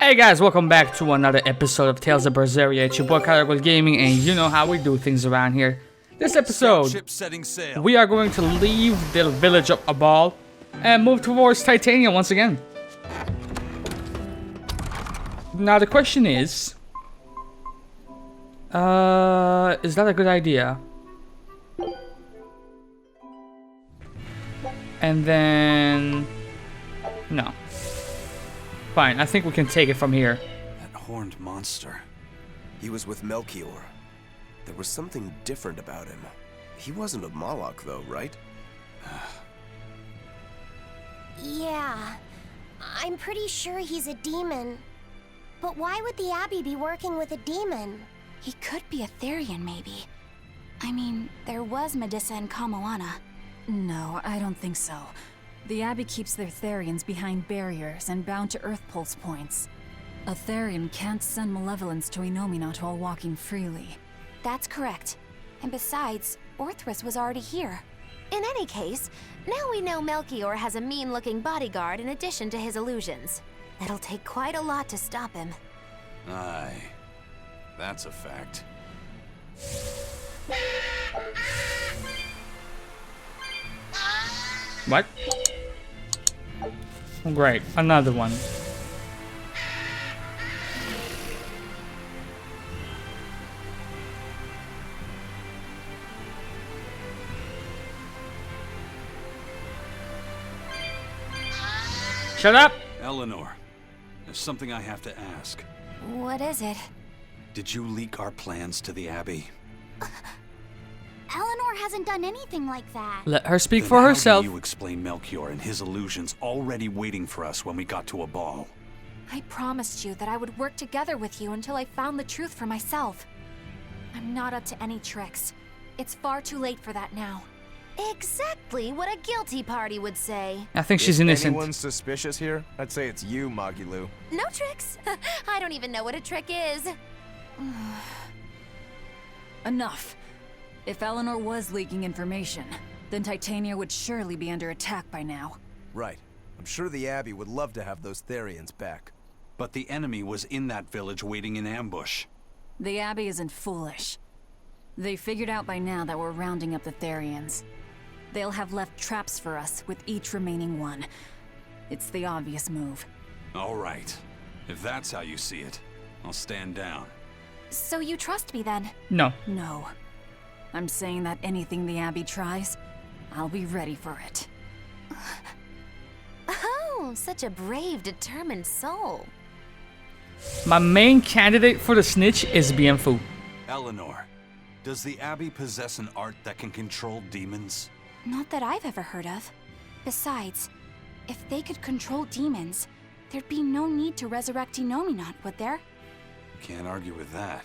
Hey guys, welcome back to another episode of Tales of Berseria. It's your boy Karagol Gaming, and you know how we do things around here. This episode, we are going to leave the village of Abal and move towards Titania once again. Now the question is that a good idea? And then, no. Fine, I think we can take it from here. That horned monster. He was with Melchior. There was something different about him. He wasn't a Moloch though, right? Yeah, I'm pretty sure he's a demon. But why would the Abbey be working with a demon? He could be a Therian, maybe. I mean, there was Medissa and Kamoana. No, I don't think so. The Abbey keeps their Therians behind barriers and bound to Earth Pulse points. A Therian can't send malevolence to Inominat while walking freely. That's correct. And besides, Orthrus was already here. In any case, now we know Melchior has a mean-looking bodyguard in addition to his illusions. It'll take quite a lot to stop him. Aye. That's a fact. What? Oh, great, another one. Shut up! Eleanor, there's something I have to ask. What is it? Did you leak our plans to the Abbey? Eleanor hasn't done anything like that. Let her speak Then for how herself. do you explain Melchior and his illusions already waiting for us when we got to Abal? I promised you that I would work together with you until I found the truth for myself. I'm not up to any tricks. It's far too late for that now. Exactly what a guilty party would say. I think she's If innocent. anyone's suspicious here, I'd say it's you, Magilu. No tricks? I don't even know what a trick is. Enough. If Eleanor was leaking information, then Titania would surely be under attack by now. Right. I'm sure the Abbey would love to have those Therians back. But the enemy was in that village waiting in ambush. The Abbey isn't foolish. They figured out by now that we're rounding up the Therians. They'll have left traps for us with each remaining one. It's the obvious move. All right. If that's how you see it, I'll stand down. So you trust me then? No. No. I'm saying that anything the Abbey tries, I'll be ready for it. Oh, such a brave, determined soul. My main candidate for the snitch is Bienfu. Eleanor, does the Abbey possess an art that can control demons? Not that I've ever heard of. Besides, if they could control demons, there'd be no need to resurrect Inominat, would there? Can't argue with that.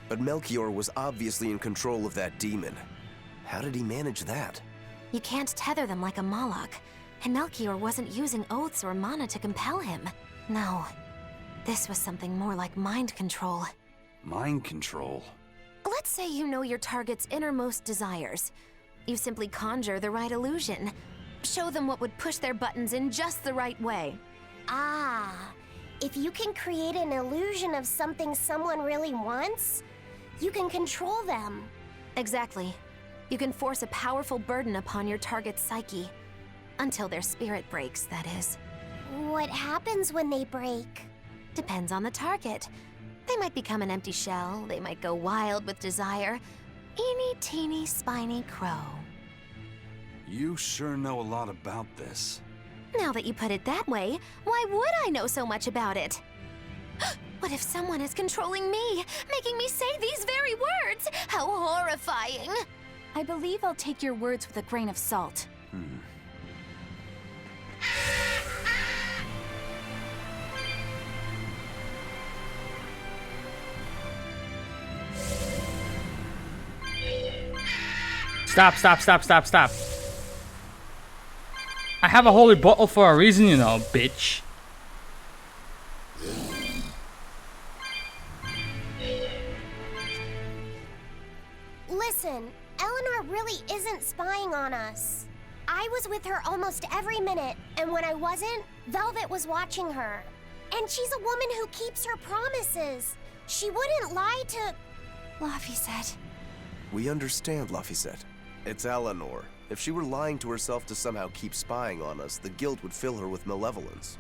But Melchior was obviously in control of that demon. How did he manage that? You can't tether them like a Moloch, and Melchior wasn't using oaths or mana to compel him. No, this was something more like mind control. Mind control? Let's say you know your target's innermost desires. You simply conjure the right illusion. Show them what would push their buttons in just the right way. Ah, if you can create an illusion of something someone really wants, you can control them. Exactly. You can force a powerful burden upon your target's psyche. Until their spirit breaks, that is. What happens when they break? Depends on the target. They might become an empty shell, they might go wild with desire. Eeny teeny spiny crow. You sure know a lot about this. Now that you put it that way, why would I know so much about it? What if someone is controlling me, making me say these very words? How horrifying! I believe I'll take your words with a grain of salt. Stop. I have a holy bottle for a reason, you know, bitch. Listen, Eleanor really isn't spying on us. I was with her almost every minute, and when I wasn't, Velvet was watching her. And she's a woman who keeps her promises. She wouldn't lie to... Laphicet. We understand, Laphicet. It's Eleanor. If she were lying to herself to somehow keep spying on us, the guilt would fill her with malevolence.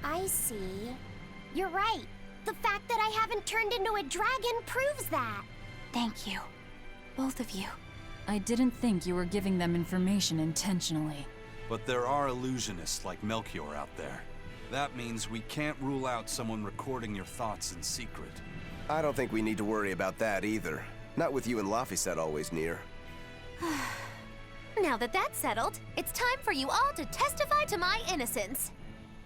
I see. You're right. The fact that I haven't turned into a dragon proves that. Thank you. Both of you. I didn't think you were giving them information intentionally. But there are illusionists like Melchior out there. That means we can't rule out someone recording your thoughts in secret. I don't think we need to worry about that either. Not with you and Laphicet always near. Now that that's settled, it's time for you all to testify to my innocence.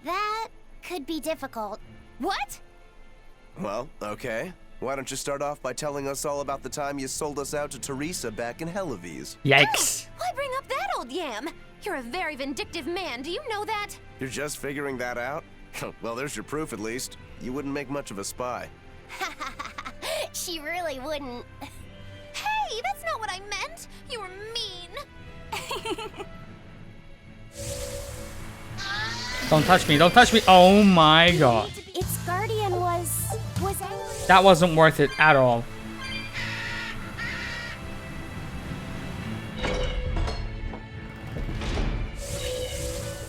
That could be difficult. What? Well, okay. Why don't you start off by telling us all about the time you sold us out to Teresa back in Helives? Yikes. Why bring up that old yam? You're a very vindictive man, do you know that? You're just figuring that out? Well, there's your proof at least. You wouldn't make much of a spy. She really wouldn't. Hey, that's not what I meant. You were mean. Don't touch me, don't touch me. Oh my god. Its guardian was angry. That wasn't worth it at all.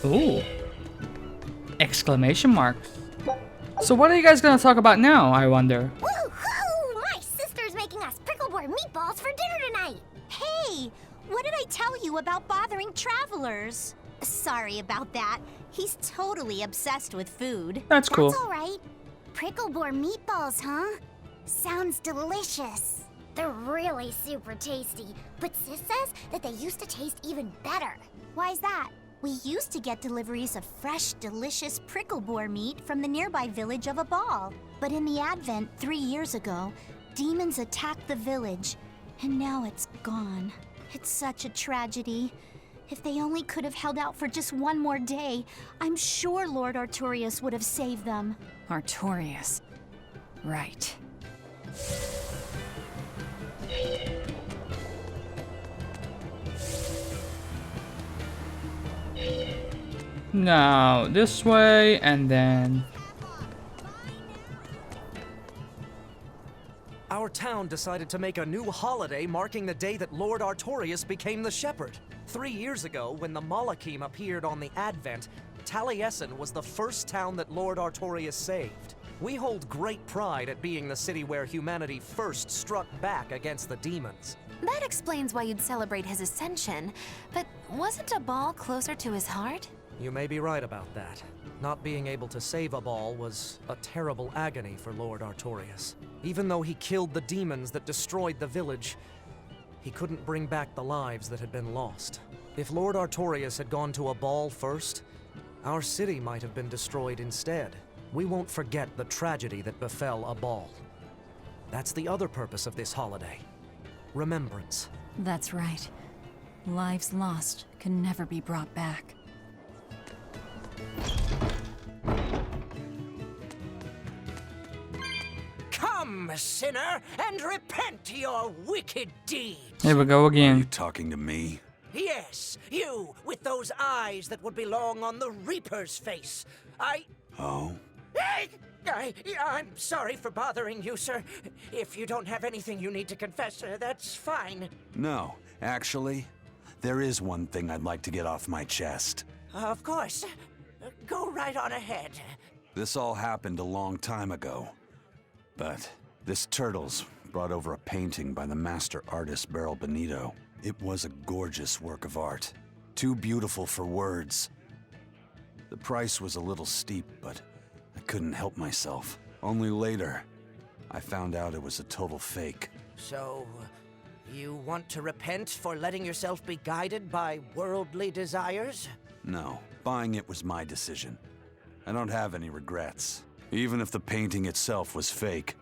Ooh. Exclamation marks. So what are you guys gonna talk about now, I wonder? Woohoo! My sister's making us pickleboard meatballs for dinner tonight. Hey, what did I tell you about bothering travelers? Sorry about that. He's totally obsessed with food. That's cool. That's all right. Pickleboard meatballs, huh? Sounds delicious. They're really super tasty, but Sis says that they used to taste even better. Why's that? We used to get deliveries of fresh, delicious prickleboar meat from the nearby village of Abal. But in the Advent 3 years ago, demons attacked the village, and now it's gone. It's such a tragedy. If they only could have held out for just one more day, I'm sure Lord Artorius would have saved them. Artorius. Right. Now, this way, and then... Our town decided to make a new holiday marking the day that Lord Artorius became the Shepherd. 3 years ago, when the Malachim appeared on the Advent, Taliesin was the first town that Lord Artorius saved. We hold great pride at being the city where humanity first struck back against the demons. That explains why you'd celebrate his ascension, but wasn't a ball closer to his heart? You may be right about that. Not being able to save Abal was a terrible agony for Lord Artorius. Even though he killed the demons that destroyed the village, he couldn't bring back the lives that had been lost. If Lord Artorius had gone to Abal first, our city might have been destroyed instead. We won't forget the tragedy that befell Abal. That's the other purpose of this holiday. Remembrance. That's right. Lives lost can never be brought back. Come, sinner, and repent your wicked deeds. Here we go Are you again. talking to me? Yes, you, with those eyes that would belong on the Reaper's face. Oh? I'm sorry for bothering you, sir. If you don't have anything you need to confess, that's fine. No, actually, there is one thing I'd like to get off my chest. Of course. Go right on ahead. This all happened a long time ago. But this Turtles brought over a painting by the master artist Beryl Benito. It was a gorgeous work of art. Too beautiful for words. The price was a little steep, but I couldn't help myself. Only later, I found out it was a total fake. So, you want to repent for letting yourself be guided by worldly desires? No, buying it was my decision. I don't have any regrets. Even if the painting itself was fake,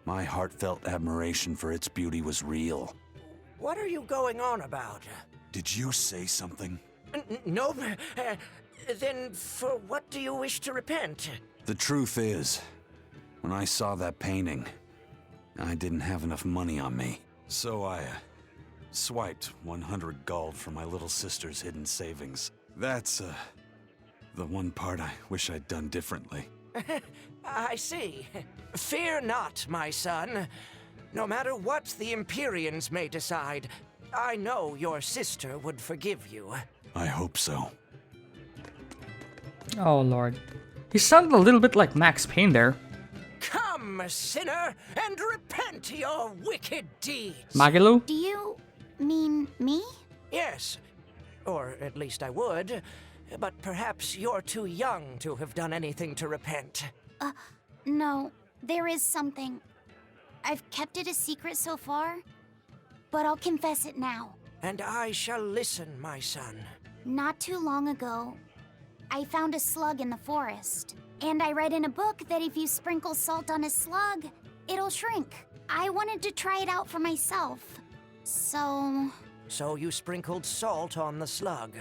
my heartfelt admiration for its beauty was real. What are you going on about? Did you say something? No. Then for what do you wish to repent? The truth is, when I saw that painting, I didn't have enough money on me. So I swiped 100 gold from my little sister's hidden savings. That's the one part I wish I'd done differently. I see. Fear not, my son. No matter what the Empyreans may decide, I know your sister would forgive you. I hope so. Oh lord. He sounded a little bit like Max Payne there. Come, sinner, and repent your wicked deeds. Magilu? Do you mean me? Yes, or at least I would. But perhaps you're too young to have done anything to repent. No, there is something. I've kept it a secret so far, but I'll confess it now. And I shall listen, my son. Not too long ago, I found a slug in the forest. And I read in a book that if you sprinkle salt on a slug, it'll shrink. I wanted to try it out for myself. So you sprinkled salt on the slug.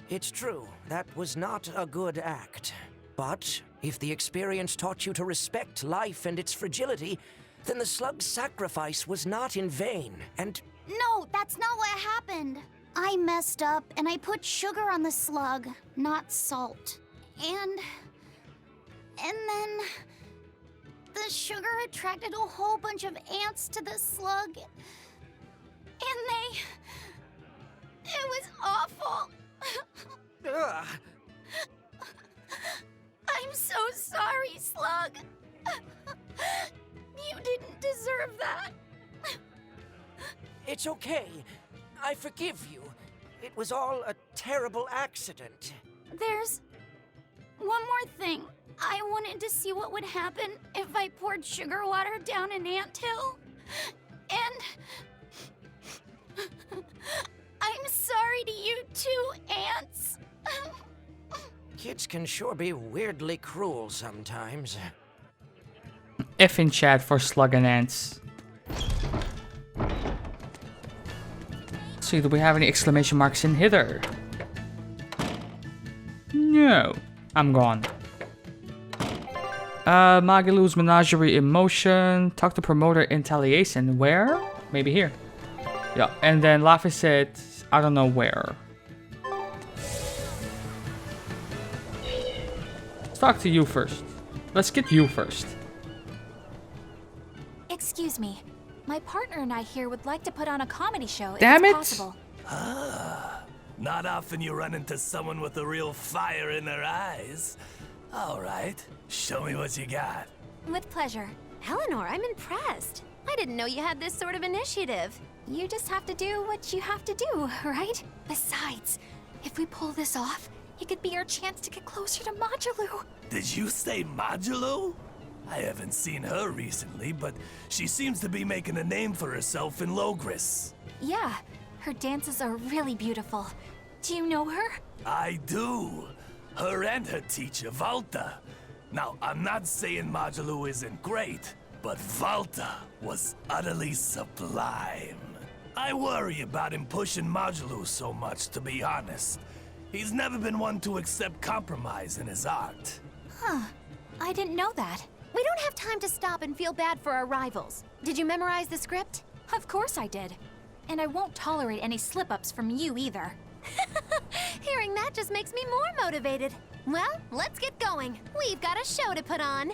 It's true, that was not a good act. But if the experience taught you to respect life and its fragility, then the slug's sacrifice was not in vain, and... No, that's not what happened. I messed up and I put sugar on the slug, not salt. And then the sugar attracted a whole bunch of ants to the slug. And it was awful. Ugh. I'm so sorry, Slug. You didn't deserve that. It's okay. I forgive you. It was all a terrible accident. There's one more thing. I wanted to see what would happen if I poured sugar water down an anthill. And I'm sorry to you too, ants. Kids can sure be weirdly cruel sometimes. F in chat for slug and ants. Let's see, do we have any exclamation marks in hither? No. I'm gone. Magilu's Menagerie in motion. Talk to promoter in Taliesin. Where? Maybe here. Yeah, and then Laffy said, I don't know where. Let's talk to you first. Let's get you first. Excuse me. My partner and I here would like to put on a comedy show Damn if it. it's possible. Not often you run into someone with a real fire in their eyes. All right, show me what you got. With pleasure. Eleanor, I'm impressed. I didn't know you had this sort of initiative. You just have to do what you have to do, right? Besides, if we pull this off, it could be our chance to get closer to Modulu. Did you say Modulu? I haven't seen her recently, but she seems to be making a name for herself in Logris. Yeah, her dances are really beautiful. Do you know her? I do. Her and her teacher, Valta. Now, I'm not saying Modulu isn't great, but Valta was utterly sublime. I worry about him pushing Modulu so much, to be honest. He's never been one to accept compromise in his art. Huh. I didn't know that. We don't have time to stop and feel bad for our rivals. Did you memorize the script? Of course I did. And I won't tolerate any slip-ups from you either. Hearing that just makes me more motivated. Well, let's get going. We've got a show to put on.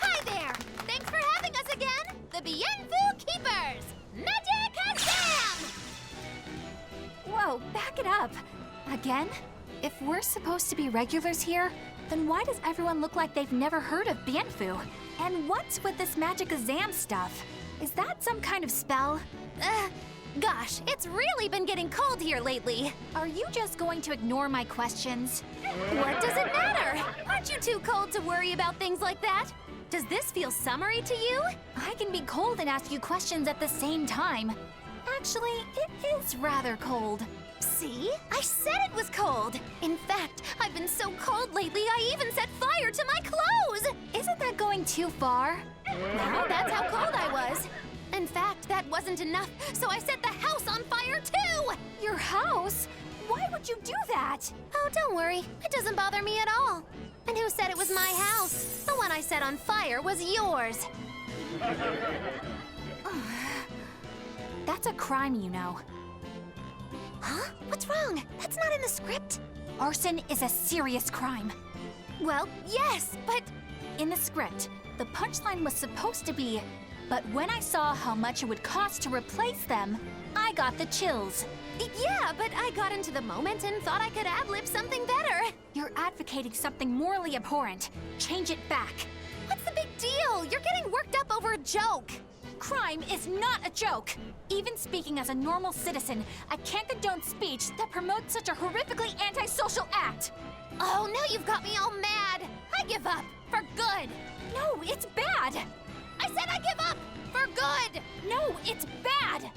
Hi there! Thanks for having us again! The Bienfu Keepers! Magic Kazam! Whoa, back it up. Again? If we're supposed to be regulars here, then why does everyone look like they've never heard of Bienfu? And what's with this Magicazam stuff? Is that some kind of spell? Gosh, it's really been getting cold here lately. Are you just going to ignore my questions? What does it matter? Aren't you too cold to worry about things like that? Does this feel summery to you? I can be cold and ask you questions at the same time. Actually, it is rather cold. See? I said it was cold! In fact, I've been so cold lately I even set fire to my clothes! Isn't that going too far? Well, that's how cold I was. In fact, that wasn't enough, so I set the house on fire too! Your house? Why would you do that? Oh, don't worry. It doesn't bother me at all. And who said it was my house? The one I set on fire was yours. That's a crime, you know. Huh? What's wrong? That's not in the script. Arson is a serious crime. Well, yes, but In the script, the punchline was supposed to be, but when I saw how much it would cost to replace them, I got the chills. yeah, but I got into the moment and thought I could ad-lib something better. You're advocating something morally abhorrent. Change it back. What's the big deal? You're getting worked up over a joke. Crime is not a joke. Even speaking as a normal citizen, I can't condone speech that promotes such a horrifically antisocial act. Oh, now you've got me all mad. I give up. For good. No, it's bad. I said I give up. For good. No, it's bad.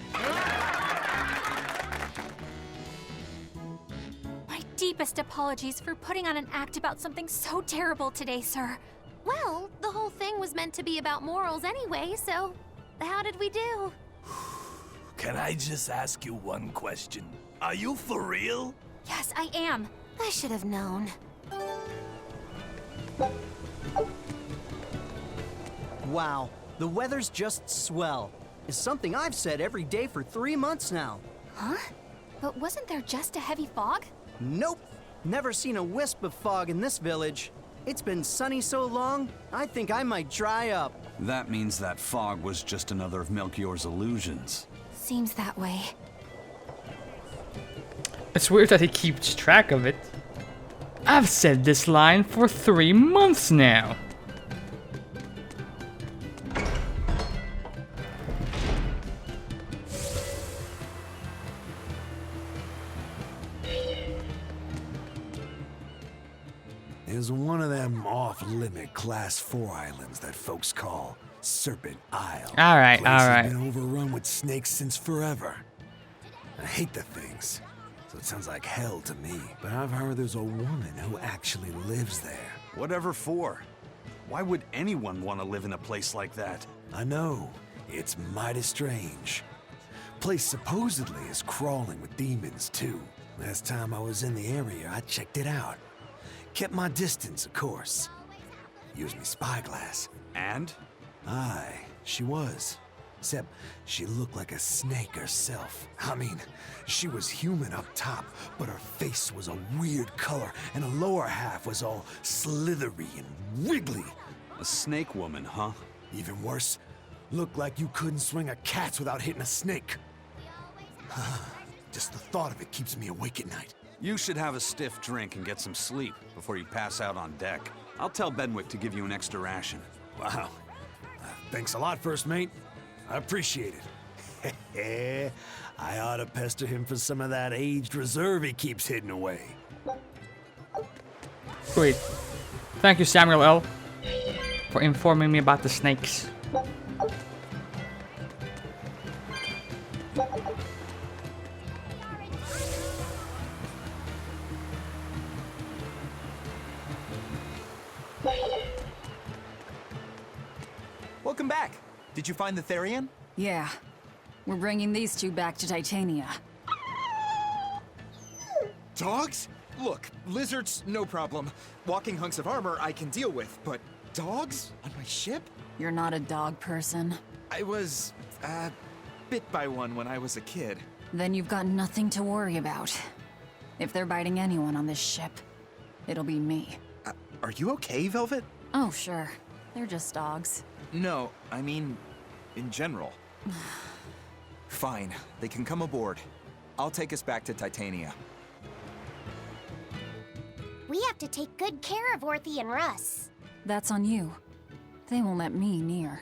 My deepest apologies for putting on an act about something so terrible today, sir. Well, the whole thing was meant to be about morals anyway, so how did we do? Can I just ask you one question? Are you for real? Yes, I am. I should have known. Wow, the weather's just swell. It's something I've said every day for 3 months now. Huh? But wasn't there just a heavy fog? Nope, never seen a wisp of fog in this village. It's been sunny so long, I think I might dry up. That means that fog was just another of Melchior's illusions. Seems that way. It's weird that he keeps track of it. I've said this line for 3 months now. Is one of them off-limit Class 4 islands that folks call Serpent Isle. Alright, Place has alright. been overrun with snakes since forever. I hate the things, so it sounds like hell to me. But I've heard there's a woman who actually lives there. Whatever for? Why would anyone want to live in a place like that? I know, it's mighty strange. Place supposedly is crawling with demons too. Last time I was in the area, I checked it out. Kept my distance, of course. Used me spyglass. And? Aye, she was. Except she looked like a snake herself. I mean, she was human up top, but her face was a weird color, and her lower half was all slithery and wiggly. A snake woman, huh? Even worse, looked like you couldn't swing a cat's without hitting a snake. Just the thought of it keeps me awake at night. You should have a stiff drink and get some sleep before you pass out on deck. I'll tell Benwick to give you an extra ration. Wow. Thanks a lot, First Mate. I appreciate it. I ought to pester him for some of that aged reserve he keeps hidden away. Great. Thank you, Samuel L., for informing me about the snakes. Welcome back. Did you find the Therian? Yeah. We're bringing these two back to Titania. Dogs? Look, lizards, no problem. Walking hunks of armor I can deal with, but dogs? On my ship? You're not a dog person. I was, bit by one when I was a kid. Then you've got nothing to worry about. If they're biting anyone on this ship, it'll be me. Are you okay, Velvet? Oh, sure. They're just dogs. No, I mean, in general. Fine, they can come aboard. I'll take us back to Titania. We have to take good care of Orthy and Russ. That's on you. They won't let me near.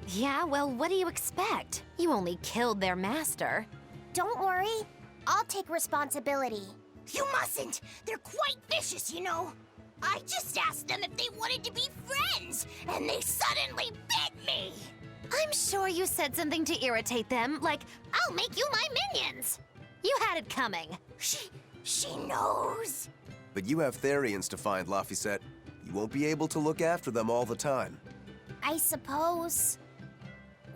Yeah, well, what do you expect? You only killed their master. Don't worry, I'll take responsibility. You mustn't! They're quite vicious, you know! I just asked them if they wanted to be friends, and they suddenly bit me! I'm sure you said something to irritate them, like, I'll make you my minions! You had it coming. She knows! But you have Therians to find, Laphicet. You won't be able to look after them all the time. I suppose.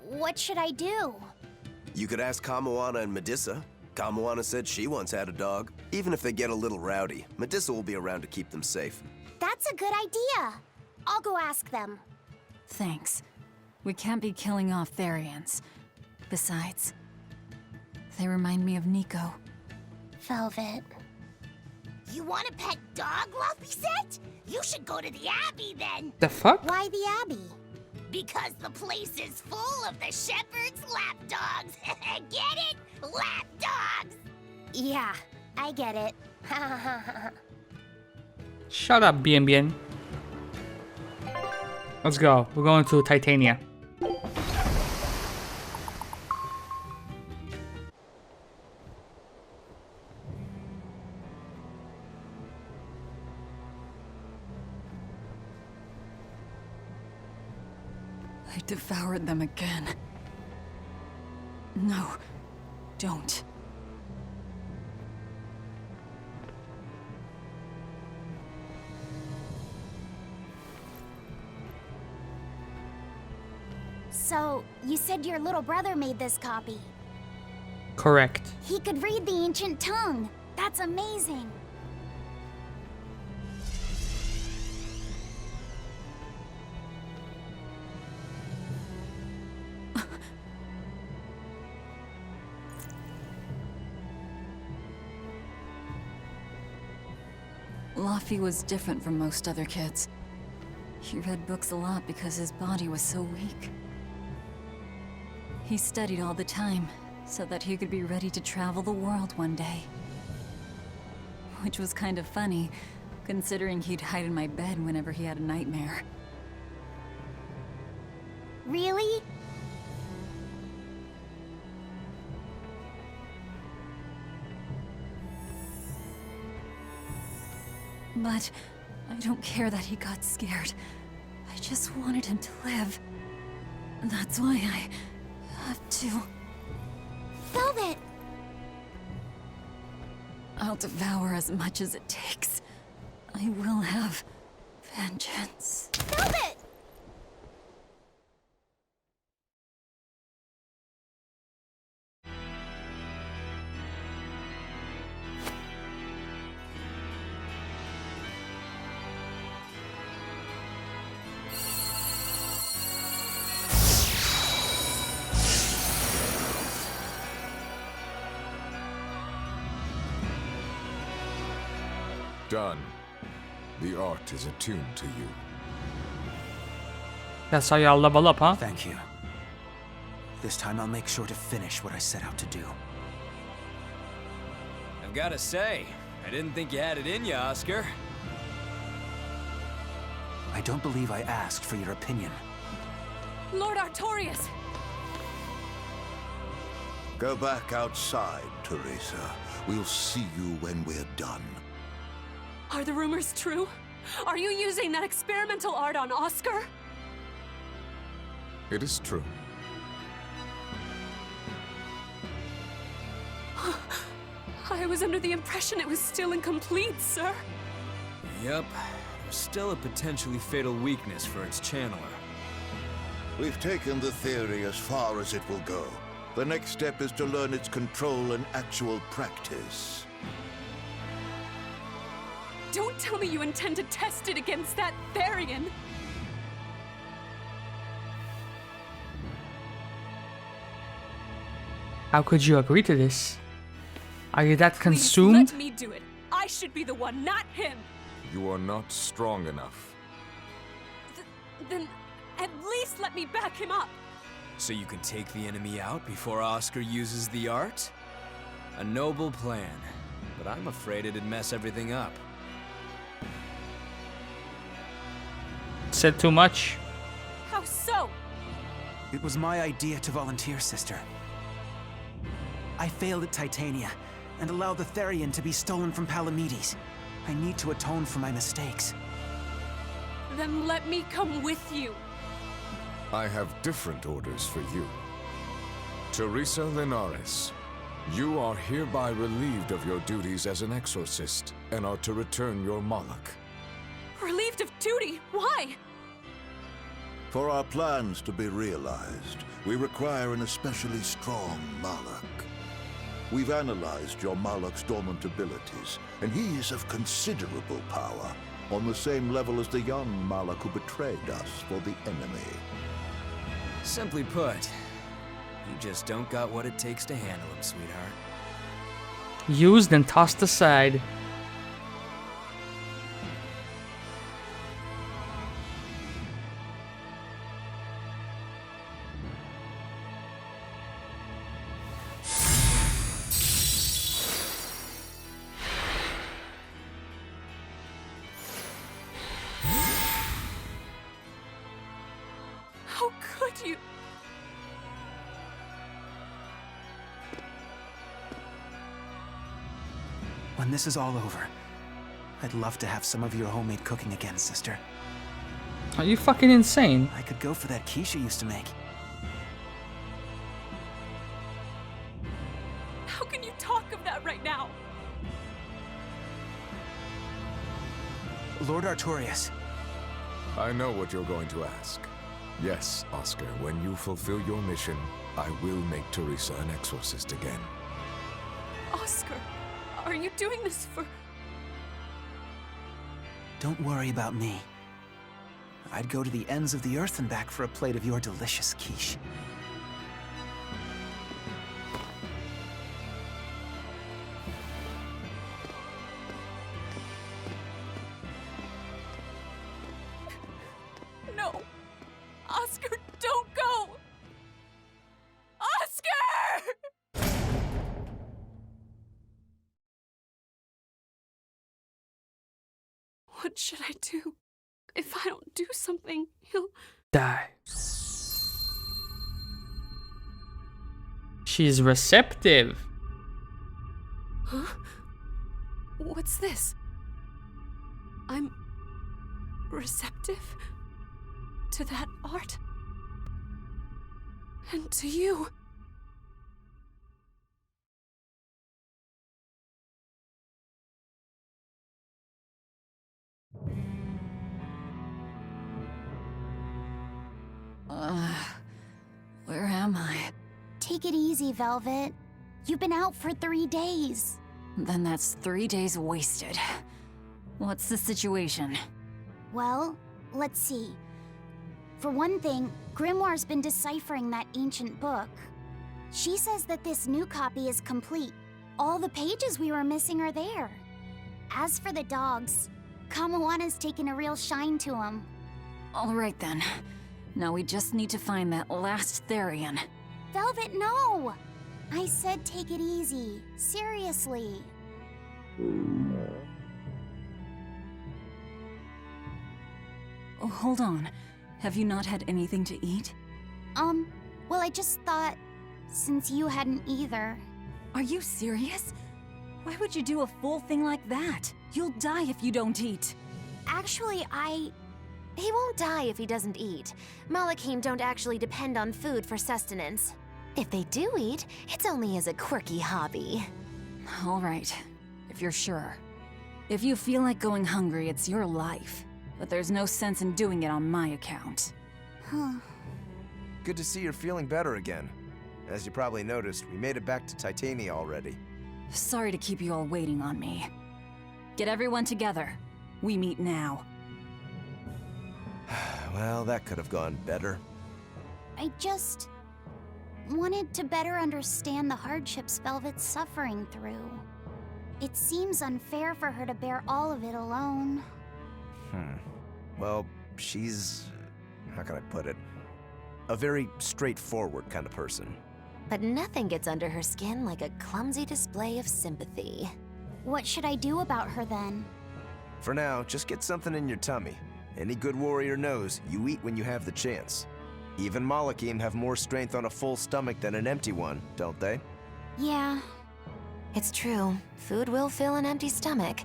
What should I do? You could ask Kamoana and Medissa. Kamoana said she once had a dog. Even if they get a little rowdy, Medissa will be around to keep them safe. That's a good idea. I'll go ask them. Thanks. We can't be killing off Therians. Besides, They remind me of Nico. Velvet. You want a pet dog, Laphicet? You should go to the Abbey then. The fuck? Why the Abbey? Because the place is full of the shepherd's lapdogs. Get it? Lapdogs! Yeah, I get it. Shut up, Bien. Let's go. We're going to Titania. I devoured them again. No, don't. So, you said your little brother made this copy. Correct. He could read the ancient tongue. That's amazing. Laffy was different from most other kids. He read books a lot because his body was so weak. He studied all the time, so that he could be ready to travel the world one day. Which was kind of funny, considering he'd hide in my bed whenever he had a nightmare. Really? But I don't care that he got scared. I just wanted him to live. That's why I have to. Velvet! I'll devour as much as it takes. I will have vengeance. Velvet! Done. The art is attuned to you. That's how y'all level up, huh? Thank you. This time I'll make sure to finish what I set out to do. I've gotta say, I didn't think you had it in you, Oscar. I don't believe I asked for your opinion. Lord Artorias! Go back outside, Teresa. We'll see you when we're done. Are the rumors true? Are you using that experimental art on Oscar? It is true. I was under the impression it was still incomplete, sir. Yep. There's still a potentially fatal weakness for its channeler. We've taken the theory as far as it will go. The next step is to learn its control and actual practice. Don't tell me you intend to test it against that Therian! How could you agree to this? Are you that consumed? Please let me do it. I should be the one, not him. You are not strong enough. Then at least let me back him up. So you can take the enemy out before Oscar uses the art? A noble plan, but I'm afraid it'd mess everything up. Said too much. How so? It was my idea to volunteer, sister. I failed at Titania, and allowed the Therian to be stolen from Palamedes. I need to atone for my mistakes. Then let me come with you. I have different orders for you. Teresa Linares, you are hereby relieved of your duties as an exorcist, and are to return your Moloch. Relieved of duty? Why? For our plans to be realized, we require an especially strong Moloch. We've analyzed your Moloch's dormant abilities, and he is of considerable power, on the same level as the young Moloch who betrayed us for the enemy. Simply put, You just don't got what it takes to handle him, sweetheart. Used and tossed aside. How could you? When this is all over, I'd love to have some of your homemade cooking again, sister. Are you fucking insane? I could go for that quiche you used to make. How can you talk of that right now? Lord Artorias. I know what you're going to ask. Yes, Oscar, when you fulfill your mission, I will make Teresa an exorcist again. Oscar, are you doing this for... Don't worry about me. I'd go to the ends of the earth and back for a plate of your delicious quiche. No. Oscar, don't go! Oscar! What should I do? If I don't do something, he'll... Die. She's receptive. Huh? What's this? I'm... receptive? To that art? And to you? Where am I? Take it easy, Velvet. You've been out for 3 days. Then that's 3 days wasted. What's the situation? Well, let's see. For one thing, Grimoire's been deciphering that ancient book. She says that this new copy is complete. All the pages we were missing are there. As for the dogs, Kamawana's taken a real shine to them. All right then. Now we just need to find that last Therian. Velvet, no! I said take it easy. Seriously. Oh, hold on. Have you not had anything to eat? Well, I just thought, since you hadn't either. Are you serious? Why would you do a full thing like that? You'll die if you don't eat. Actually, He won't die if he doesn't eat. Malachim don't actually depend on food for sustenance. If they do eat, it's only as a quirky hobby. All right, if you're sure. If you feel like going hungry, it's your life. But there's no sense in doing it on my account. Good to see you're feeling better again. As you probably noticed, we made it back to Titania already. Sorry to keep you all waiting on me. Get everyone together. We meet now. Well, that could have gone better. I just wanted to better understand the hardships Velvet's suffering through. It seems unfair for her to bear all of it alone. Well, she's... how can I put it? A very straightforward kind of person. But nothing gets under her skin like a clumsy display of sympathy. What should I do about her then? For now, just get something in your tummy. Any good warrior knows you eat when you have the chance. Even Malachim have more strength on a full stomach than an empty one, don't they? Yeah. It's true. Food will fill an empty stomach.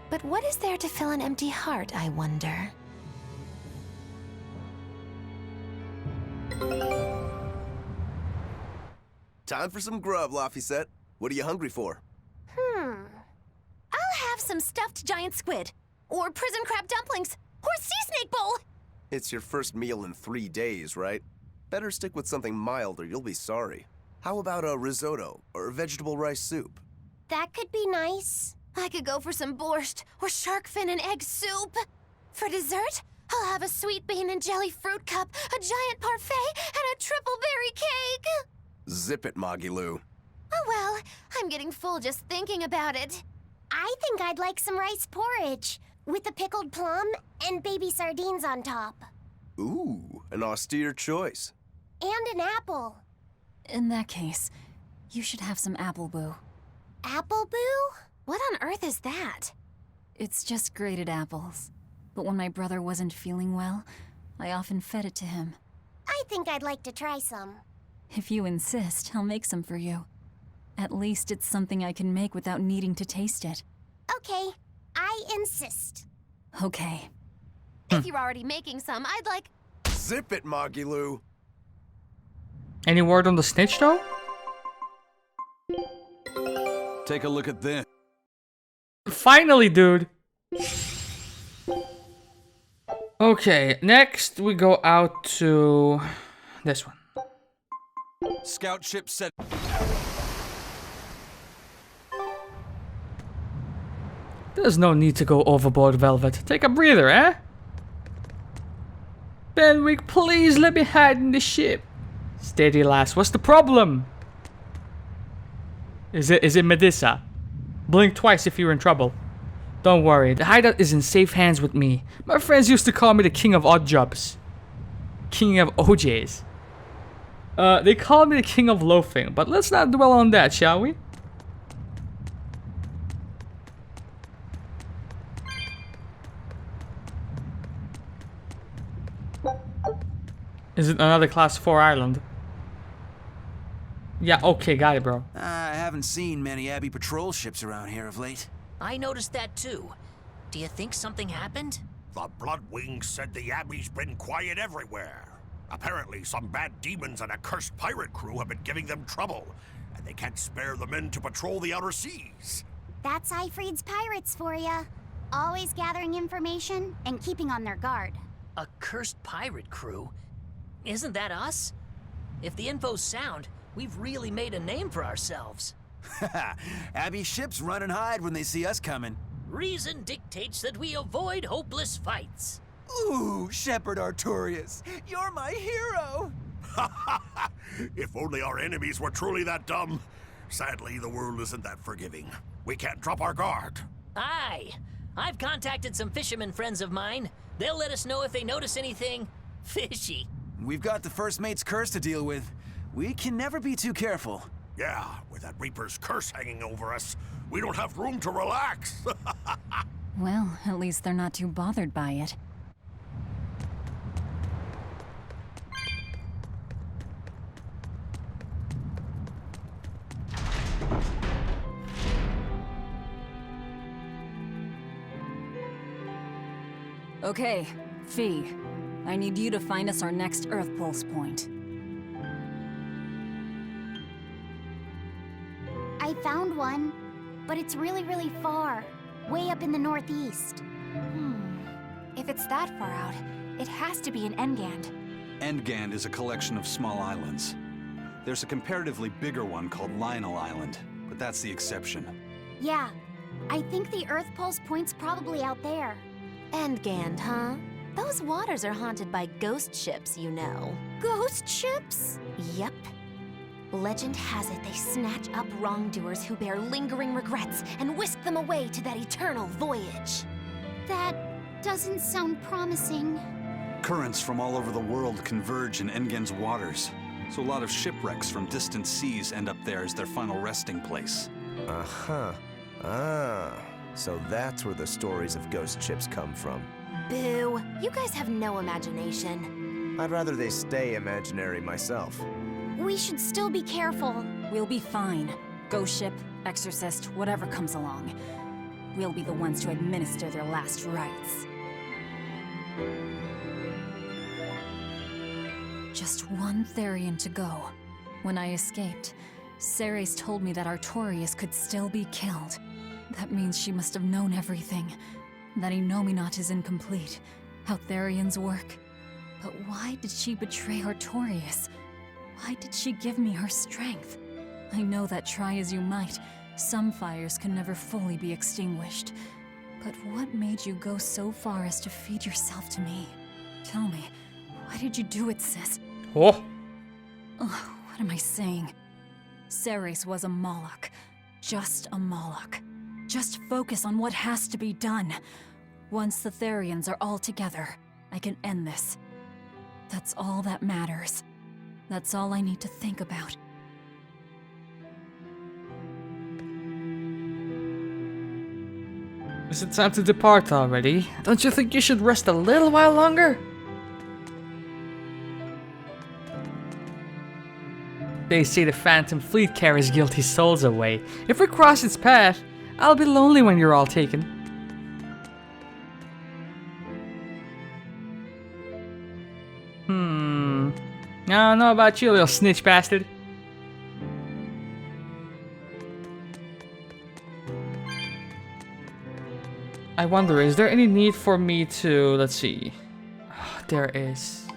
But what is there to fill an empty heart, I wonder? Time for some grub, Laphicet. What are you hungry for? I'll have some stuffed giant squid. Or prison crab dumplings. Or sea snake bowl. It's your first meal in 3 days, right? Better stick with something mild or you'll be sorry. How about a risotto or vegetable rice soup? That could be nice. I could go for some borscht or shark fin and egg soup. For dessert, I'll have a sweet bean and jelly fruit cup, a giant parfait, and a triple berry cake. Zip it, Magilou. Oh well, I'm getting full just thinking about it. I think I'd like some rice porridge with a pickled plum and baby sardines on top. Ooh, an austere choice. And an apple. In that case, you should have some apple boo. Apple boo? What on earth is that? It's just grated apples. But when my brother wasn't feeling well, I often fed it to him. I think I'd like to try some. If you insist, I'll make some for you. At least it's something I can make without needing to taste it. Okay, I insist. Okay. If you're already making some, I'd like... Zip it, Magilou. Any word on the snitch, though? Take a look at this. Finally, dude. Okay, next we go out to this one. Scout ship set. There's no need to go overboard, Velvet. Take a breather, eh? Benwick, please let me hide in the ship. Steady, lass. What's the problem? Is it Medusa? Blink twice if you're in trouble. Don't worry, the hideout is in safe hands with me. My friends used to call me the king of odd jobs. King of OJs. They call me the king of loafing, but let's not dwell on that, shall we? Is it another class 4 island? Yeah, okay, got it, bro. I haven't seen many Abbey patrol ships around here of late. I noticed that too. Do you think something happened? The Bloodwings said the Abbey's been quiet everywhere. Apparently, some bad demons and a cursed pirate crew have been giving them trouble, and they can't spare the men to patrol the outer seas. That's Eifried's pirates for ya. Always gathering information and keeping on their guard. A cursed pirate crew? Isn't that us? If the info's sound, we've really made a name for ourselves. Abbey ships run and hide when they see us coming. Reason dictates that we avoid hopeless fights. Ooh, Shepherd Artorias, you're my hero! If only our enemies were truly that dumb. Sadly, the world isn't that forgiving. We can't drop our guard. Aye. I've contacted some fishermen friends of mine. They'll let us know if they notice anything fishy. We've got the First Mate's curse to deal with. We can never be too careful. Yeah, with that Reaper's curse hanging over us, we don't have room to relax. Well, at least they're not too bothered by it. Okay, Fee. I need you to find us our next Earth Pulse point. I found one, but it's really, really far. Way up in the northeast. If it's that far out, it has to be in Engand. Engand is a collection of small islands. There's a comparatively bigger one called Lionel Island, but that's the exception. Yeah, I think the Earth Pulse point's probably out there. Engand, huh? Those waters are haunted by ghost ships, you know. Ghost ships? Yep. Legend has it they snatch up wrongdoers who bear lingering regrets and whisk them away to that eternal voyage. That doesn't sound promising. Currents from all over the world converge in Engand's waters, so a lot of shipwrecks from distant seas end up there as their final resting place. Uh-huh. Ah, so that's where the stories of ghost ships come from. Boo, you guys have no imagination. I'd rather they stay imaginary myself. We should still be careful. We'll be fine. Ghost ship, exorcist, whatever comes along. We'll be the ones to administer their last rites. Just one Therian to go. When I escaped, Ceres told me that Artorias could still be killed. That means she must have known everything. That Enominat is incomplete. How Therians work. But why did she betray Artorias? Why did she give me her strength? I know that try as you might, some fires can never fully be extinguished. But what made you go so far as to feed yourself to me? Tell me, why did you do it, sis? Oh. Oh, What am I saying? Ceres was a Moloch. Just a Moloch. Just focus on what has to be done. Once the Therians are all together, I can end this. That's all that matters. That's all I need to think about. Is it time to depart already? Don't you think you should rest a little while longer? They say the Phantom Fleet carries guilty souls away. If we cross its path, I'll be lonely when you're all taken. I don't know about you, little snitch bastard. I wonder, is there any need for me to... let's see. There is.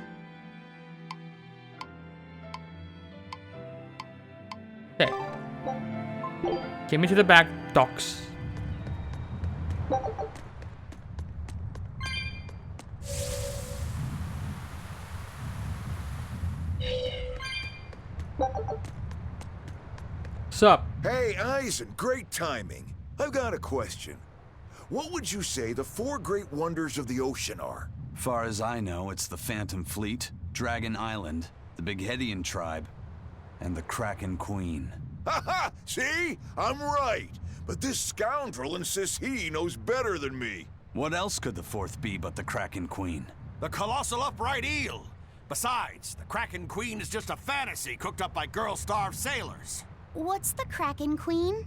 Okay. Get me to the back docks. Sup? Hey, Eisen, great timing. I've got a question. What would you say the 4 great wonders of the ocean are? Far as I know, it's the Phantom Fleet, Dragon Island, the Bighedian tribe, and the Kraken Queen. Haha! See? I'm right. But this scoundrel insists he knows better than me. What else could the 4th be but the Kraken Queen? The colossal upright eel. Besides, the Kraken Queen is just a fantasy cooked up by girl-starved sailors. What's the Kraken Queen?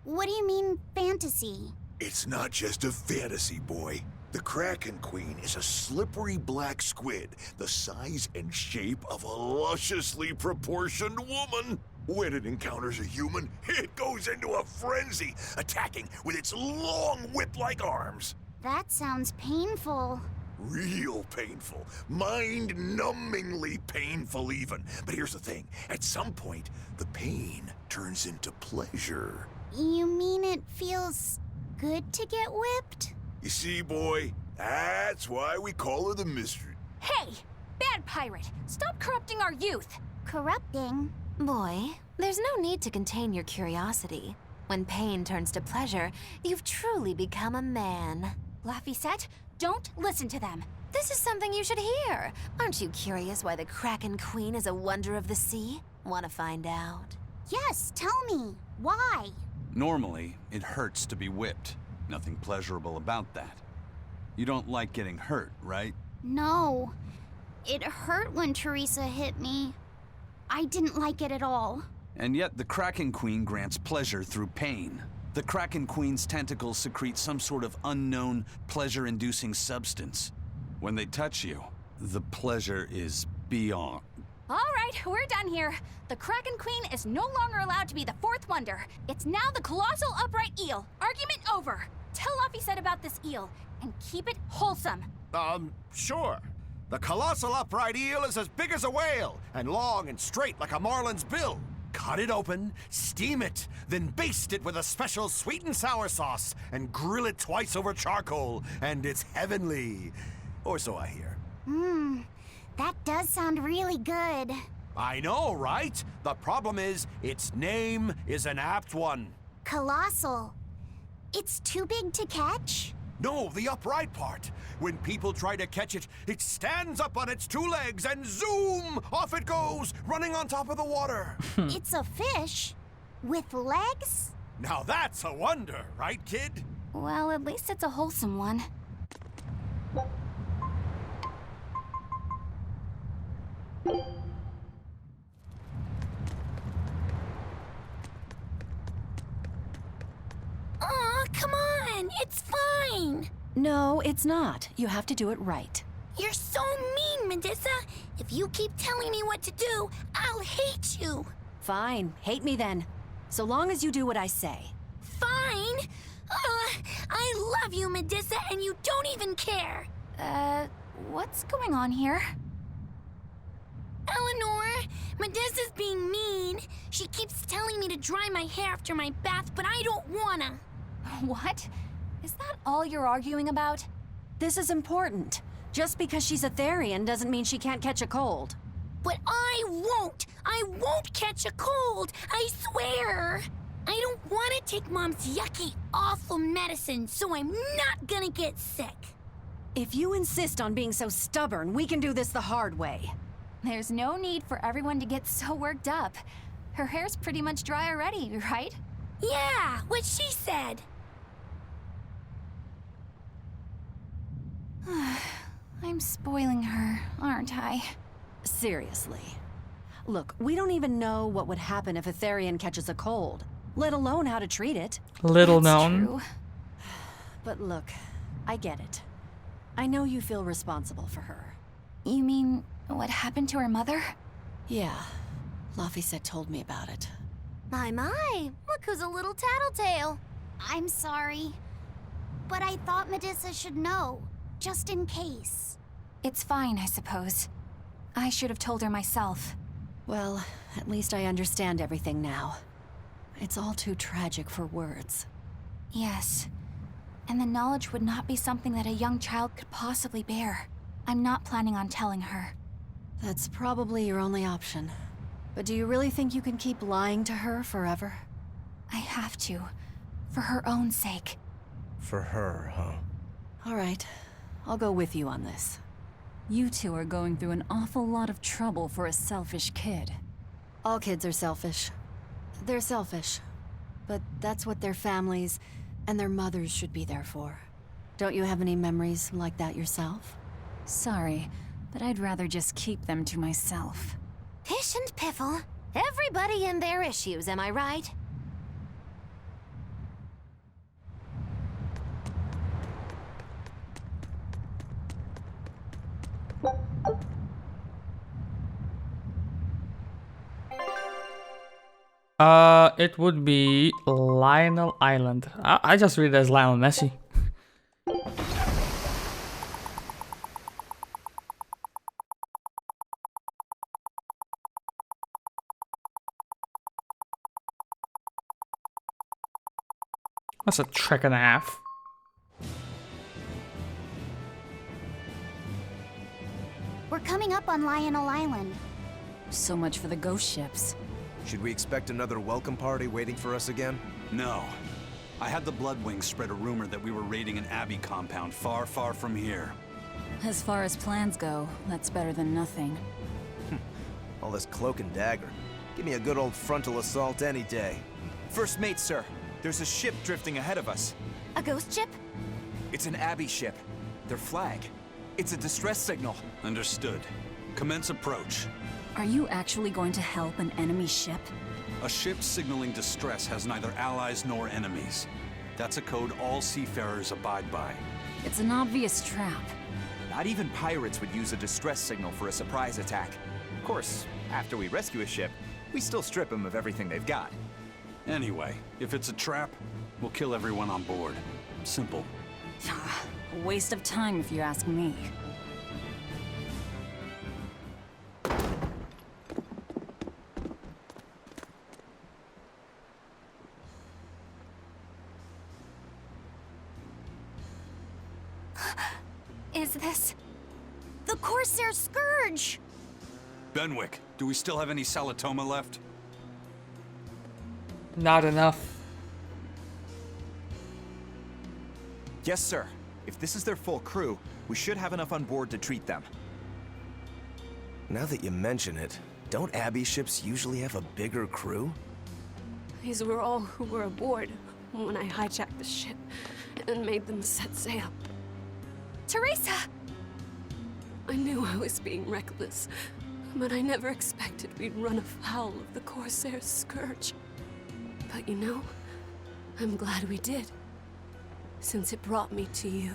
What do you mean, fantasy? It's not just a fantasy, boy. The Kraken Queen is a slippery black squid, the size and shape of a lusciously proportioned woman. When it encounters a human, it goes into a frenzy, attacking with its long whip-like arms. That sounds painful. Real painful. Mind-numbingly painful even. But here's the thing. At some point, the pain turns into pleasure. You mean it feels good to get whipped? You see, boy? That's why we call her the Mystery. Hey! Bad pirate! Stop corrupting our youth! Corrupting? Boy, there's no need to contain your curiosity. When pain turns to pleasure, you've truly become a man. Laphicet, don't listen to them. This is something you should hear. Aren't you curious why the Kraken Queen is a wonder of the sea? Want to find out? Yes, tell me. Why? Normally, it hurts to be whipped. Nothing pleasurable about that. You don't like getting hurt, right? No. It hurt when Teresa hit me. I didn't like it at all. And yet the Kraken Queen grants pleasure through pain. The Kraken Queen's tentacles secrete some sort of unknown, pleasure-inducing substance. When they touch you, the pleasure is beyond. All right, we're done here. The Kraken Queen is no longer allowed to be the 4th wonder. It's now the colossal upright eel. Argument over. Tell Laphicet about this eel, and keep it wholesome. Sure. The colossal upright eel is as big as a whale, and long and straight like a marlin's bill. Cut it open, steam it, then baste it with a special sweet and sour sauce, and grill it twice over charcoal, and it's heavenly. Or so I hear. That does sound really good. I know, right? The problem is, its name is an apt one. Colossal. It's too big to catch? No, the upright part. When people try to catch it, it stands up on its 2 legs and zoom! Off it goes, running on top of the water. It's a fish? With legs? Now that's a wonder, right, kid? Well, at least it's a wholesome one. Aw, come on! It's fine! No, it's not. You have to do it right. You're so mean, Medissa! If you keep telling me what to do, I'll hate you! Fine, hate me then. So long as you do what I say. Fine! I love you, Medissa, and you don't even care! What's going on here? Eleanor, Medissa's being mean. She keeps telling me to dry my hair after my bath, but I don't wanna. What? Is that all you're arguing about? This is important. Just because she's a Therian doesn't mean she can't catch a cold. but I won't! I won't catch a cold, I swear! I don't want to take Mom's yucky, awful medicine, so I'm not gonna get sick. If you insist on being so stubborn, we can do this the hard way. There's no need for everyone to get so worked up. Her hair's pretty much dry already, right? Yeah, what she said. I'm spoiling her, aren't I? Seriously. Look, we don't even know what would happen if a Therian catches a cold, let alone how to treat it. Little That's known. true. But look, I get it. I know you feel responsible for her. You mean what happened to her mother? Yeah, Laphicet told me about it. My, look who's a little tattletale. I'm sorry, but I thought Medusa should know, just in case. It's fine, I suppose. I should have told her myself. Well, at least I understand everything now. It's all too tragic for words. Yes. And the knowledge would not be something that a young child could possibly bear. I'm not planning on telling her. That's probably your only option. But do you really think you can keep lying to her forever? I have to. For her own sake. For her, huh? All right. I'll go with you on this. You two are going through an awful lot of trouble for a selfish kid. All kids are selfish. They're selfish. But that's what their families and their mothers should be there for. Don't you have any memories like that yourself? Sorry, but I'd rather just keep them to myself. Pish and piffle. Everybody and their issues, am I right? It would be Lionel Island. I just read it as Lionel Messi. That's a trek and a half. We're coming up on Lionel Island. So much for the ghost ships. Should we expect another welcome party waiting for us again? No. I had the Bloodwings spread a rumor that we were raiding an Abbey compound far, far from here. As far as plans go, that's better than nothing. All this cloak and dagger. Give me a good old frontal assault any day. First mate, sir. There's a ship drifting ahead of us. A ghost ship? It's an Abbey ship. Their flag. It's a distress signal. Understood. Commence approach. Are you actually going to help an enemy ship? A ship signaling distress has neither allies nor enemies. That's a code all seafarers abide by. It's an obvious trap. Not even pirates would use a distress signal for a surprise attack. Of course, after we rescue a ship, we still strip them of everything they've got. Anyway, if it's a trap, we'll kill everyone on board. Simple. A waste of time if you ask me. Is this... The Corsair Scourge! Benwick, do we still have any Salatoma left? Not enough. Yes, sir. If this is their full crew, we should have enough on board to treat them. Now that you mention it, don't Abbey ships usually have a bigger crew? These were all who were aboard when I hijacked the ship and made them set sail. Teresa! I knew I was being reckless, but I never expected we'd run afoul of the Corsair's scourge. But you know, I'm glad we did, since it brought me to you.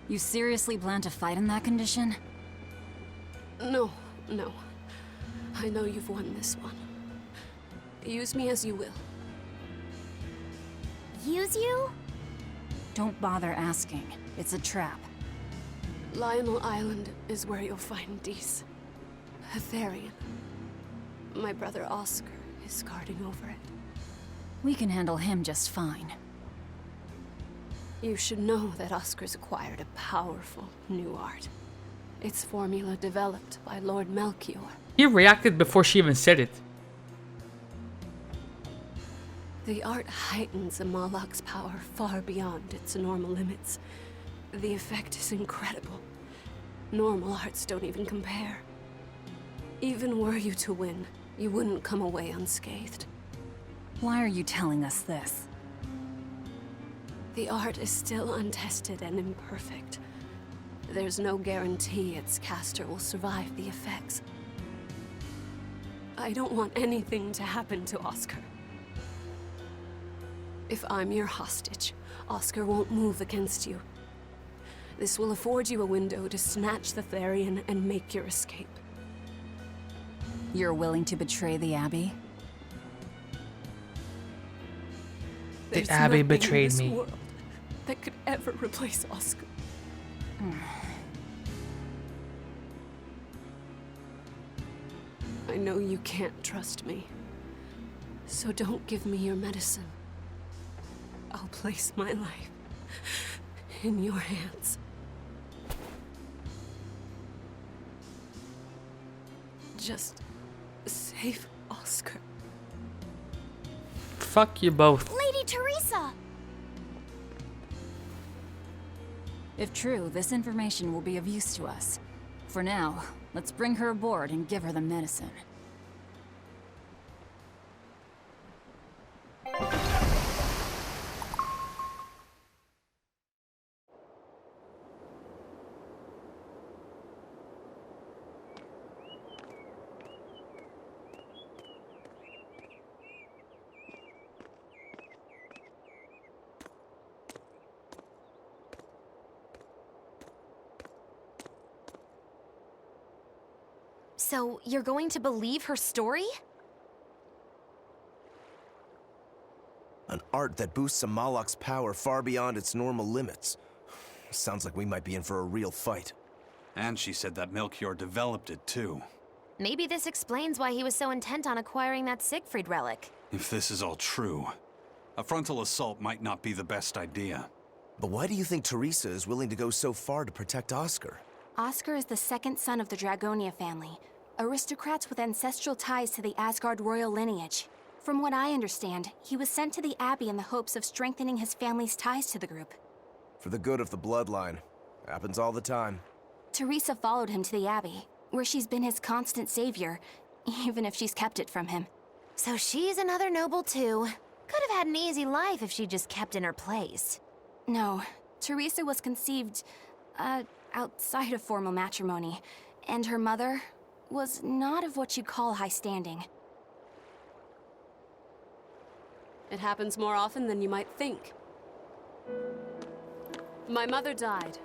You seriously plan to fight in that condition? No. I know you've won this one. Use me as you will. Use you? Don't bother asking. It's a trap. Lionel Island is where you'll find Dees. A Therian. My brother Oscar is guarding over it. We can handle him just fine. You should know that Oscar's acquired a powerful new art. Its formula developed by Lord Melchior. He reacted before she even said it. The art heightens a Malak's power far beyond its normal limits. The effect is incredible. Normal arts don't even compare. Even were you to win, you wouldn't come away unscathed. Why are you telling us this? The art is still untested and imperfect. There's no guarantee its caster will survive the effects. I don't want anything to happen to Oscar. If I'm your hostage, Oscar won't move against you. This will afford you a window to snatch the Therian and make your escape. You're willing to betray the Abbey? There's the Abbey nothing betrayed in this me. world that could ever replace Oscar. I know you can't trust me, so don't give me your medicine. I'll place my life in your hands. Just save Oscar. Fuck you both. Lady Teresa! If true, this information will be of use to us. For now, let's bring her aboard and give her the medicine. So, you're going to believe her story? An art that boosts a Malak's power far beyond its normal limits. Sounds like we might be in for a real fight. And she said that Melchior developed it too. Maybe this explains why he was so intent on acquiring that Siegfried relic. If this is all true, a frontal assault might not be the best idea. But why do you think Teresa is willing to go so far to protect Oscar? Oscar is the second son of the Dragonia family, aristocrats with ancestral ties to the Asgard royal lineage. From what I understand, he was sent to the Abbey in the hopes of strengthening his family's ties to the group. For the good of the bloodline. Happens all the time. Teresa followed him to the Abbey, where she's been his constant savior, even if she's kept it from him. So she's another noble too. Could have had an easy life if she just kept in her place. No, Teresa was conceived, outside of formal matrimony, and her mother was not of what you'd call high standing. It happens more often than you might think. My mother died,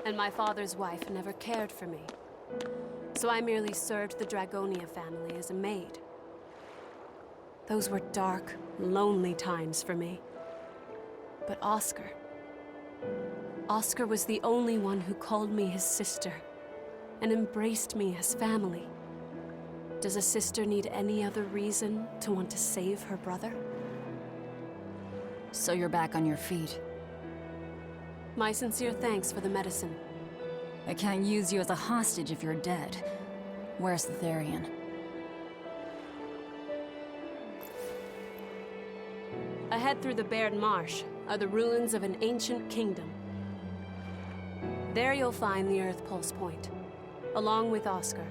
and my father's wife never cared for me. So I merely served the Dragonia family as a maid. Those were dark, lonely times for me. But Oscar was the only one who called me his sister and embraced me as family. Does a sister need any other reason to want to save her brother? So you're back on your feet. My sincere thanks for the medicine. I can't use you as a hostage if you're dead. Where's the Therian? Ahead through the Baird Marsh are the ruins of an ancient kingdom. There you'll find the Earth Pulse Point, along with Oscar.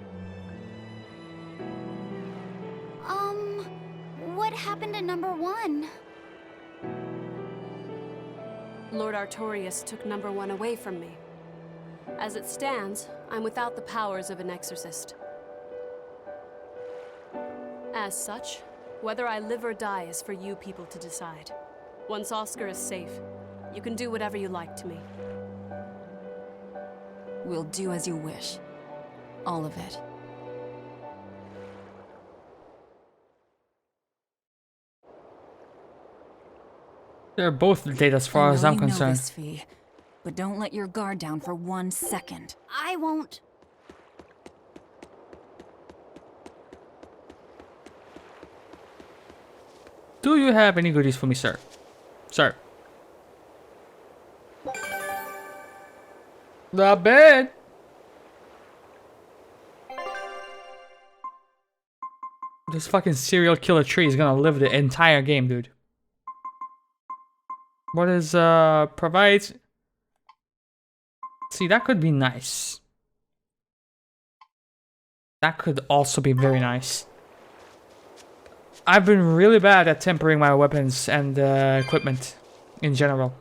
What happened to number 1? Lord Artorius took number 1 away from me. As it stands, I'm without the powers of an exorcist. As such, whether I live or die is for you people to decide. Once Oscar is safe, you can do whatever you like to me. We'll do as you wish. All of it. They're both dead as far as I'm I know concerned. this, Fee, but don't let your guard down for 1 second. I won't. Do you have any goodies for me, sir? Sir. Not bad. This fucking serial killer tree is gonna live the entire game, dude. What is, provides... See, that could be nice. That could also be very nice. I've been really bad at tempering my weapons and equipment in general.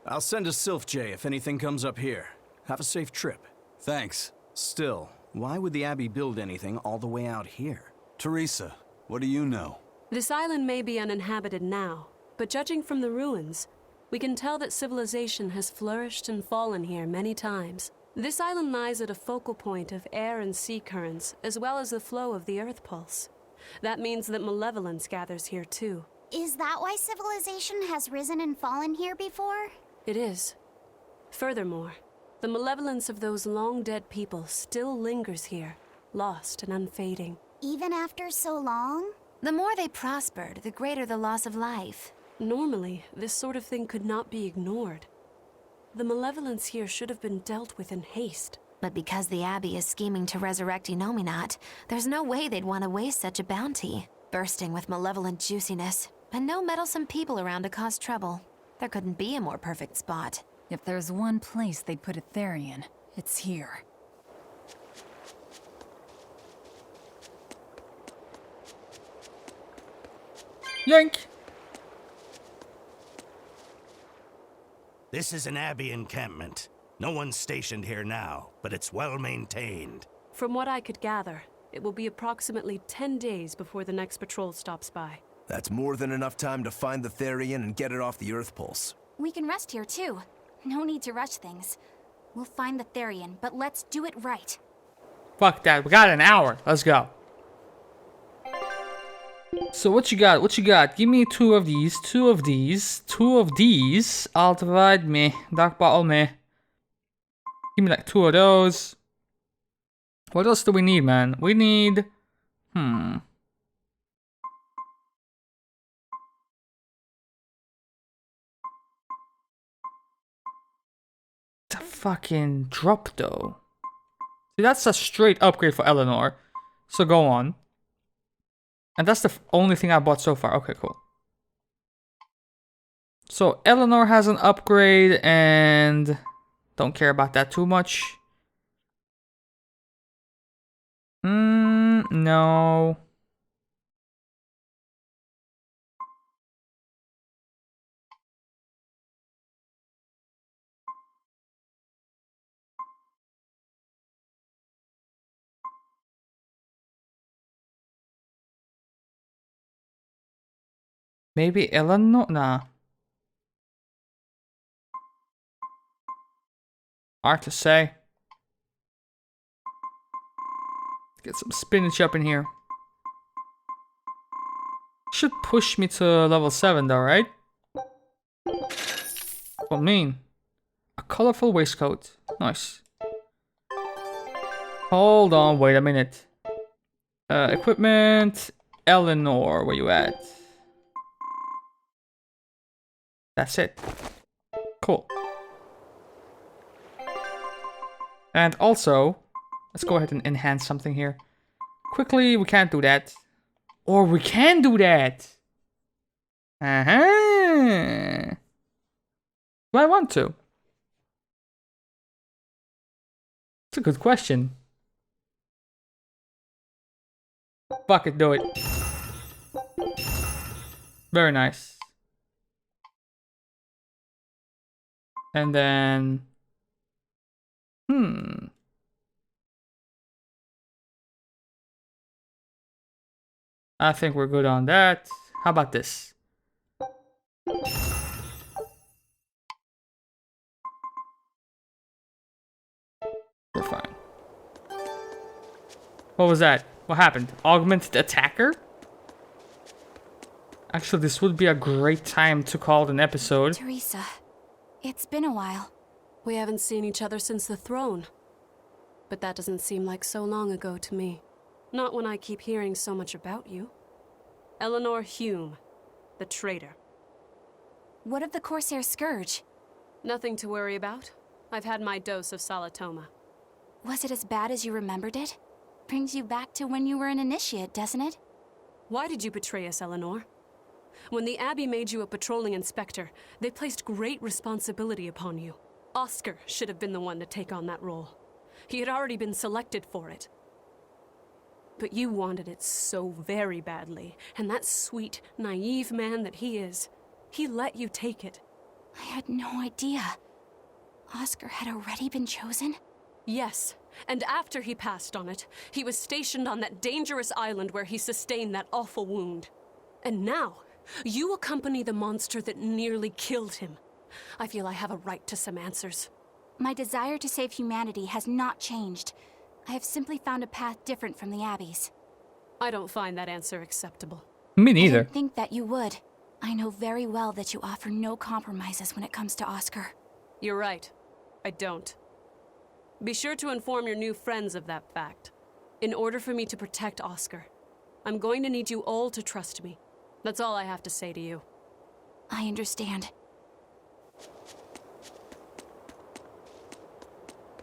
I'll send a Sylph J if anything comes up here. Have a safe trip. Thanks. Still, why would the Abbey build anything all the way out here? Teresa, what do you know? This island may be uninhabited now, but judging from the ruins, we can tell that civilization has flourished and fallen here many times. This island lies at a focal point of air and sea currents, as well as the flow of the Earth Pulse. That means that malevolence gathers here too. Is that why civilization has risen and fallen here before? It is. Furthermore, the malevolence of those long-dead people still lingers here, lost and unfading. Even after so long? The more they prospered, the greater the loss of life. Normally, this sort of thing could not be ignored. The malevolence here should have been dealt with in haste. But because the Abbey is scheming to resurrect Inominat, there's no way they'd want to waste such a bounty. Bursting with malevolent juiciness, and no meddlesome people around to cause trouble. There couldn't be a more perfect spot. If there's one place they'd put a Therian, it's here. Yank! This is an Abbey encampment. No one's stationed here now, but it's well maintained. From what I could gather, it will be approximately 10 days before the next patrol stops by. That's more than enough time to find the Therian and get it off the Earth Pulse. We can rest here too. No need to rush things. We'll find the Therian, but let's do it right. Fuck that, we got an hour. Let's go. So what you got? What you got? Give me two of these, two of these, two of these. I'll divide me. Dark bottle me. Give me like two of those. What else do we need, man? We need... The fucking drop though. See, that's a straight upgrade for Eleanor. So go on. And that's the only thing I bought so far. Okay, cool. So Eleanor has an upgrade and don't care about that too much. No. Maybe Eleanor? Nah. Hard to say. Get some spinach up in here. Should push me to level 7 though, right? What mean? A colorful waistcoat. Nice. Hold on, wait a minute. Equipment. Eleanor, where you at? That's it. Cool. And also, let's go ahead and enhance something here. Quickly, we can't do that. Or we can do that! Uh-huh! Do I want to? It's a good question. Fuck it, do it. Very nice. And then... I think we're good on that. How about this? We're fine. What was that? What happened? Augmented attacker? Actually, this would be a great time to call it an episode. Teresa, it's been a while. We haven't seen each other since the throne. But that doesn't seem like so long ago to me. Not when I keep hearing so much about you. Eleanor Hume, the traitor. What of the Corsair Scourge? Nothing to worry about. I've had my dose of Salatoma. Was it as bad as you remembered it? brings you back to when you were an initiate, doesn't it? Why did you betray us, Eleanor? When the Abbey made you a patrolling inspector, they placed great responsibility upon you. Oscar should have been the one to take on that role. He had already been selected for it. But you wanted it so very badly, and that sweet, naive man that he is, he let you take it. I had no idea. Oscar had already been chosen? Yes, and after he passed on it, he was stationed on that dangerous island where he sustained that awful wound. And now, you accompany the monster that nearly killed him. I feel I have a right to some answers. My desire to save humanity has not changed. I have simply found a path different from the Abbey's. I don't find that answer acceptable. Me I neither. didn't think that you would. I know very well that you offer no compromises when it comes to Oscar. You're right. I don't. Be sure to inform your new friends of that fact. In order for me to protect Oscar, I'm going to need you all to trust me. That's all I have to say to you. I understand.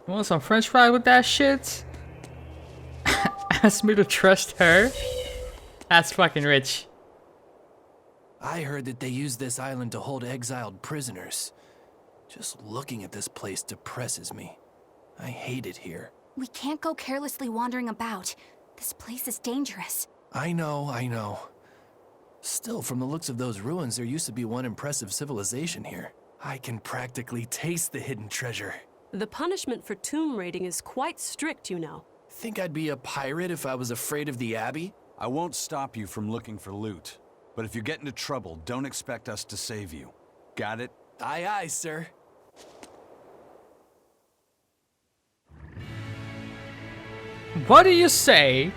You want some french fries with that shit? Ask me to trust her? That's fucking rich. I heard that they use this island to hold exiled prisoners. Just looking at this place depresses me. I hate it here. We can't go carelessly wandering about. This place is dangerous. I know. Still, from the looks of those ruins, there used to be one impressive civilization here. I can practically taste the hidden treasure. The punishment for tomb raiding is quite strict, you know. Think I'd be a pirate if I was afraid of the Abbey? I won't stop you from looking for loot. But if you get into trouble, don't expect us to save you. Got it? Aye, aye, sir. What do you say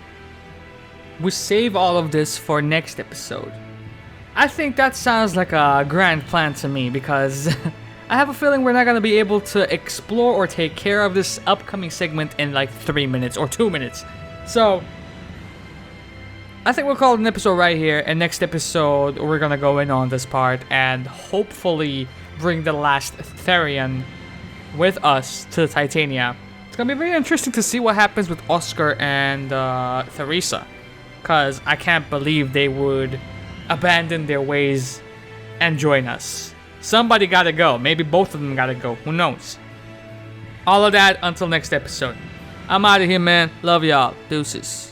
we save all of this for next episode? I think that sounds like a grand plan to me, because I have a feeling we're not going to be able to explore or take care of this upcoming segment in like 3 minutes or 2 minutes. So I think we'll call it an episode right here, and next episode we're going to go in on this part and hopefully bring the last Therian with us to Titania. It's going to be very interesting to see what happens with Oscar and Theresa, because I can't believe they would abandon their ways and join us. Somebody gotta go. Maybe both of them gotta go. Who knows? All of that until next episode. I'm out of here, man. Love y'all. Deuces.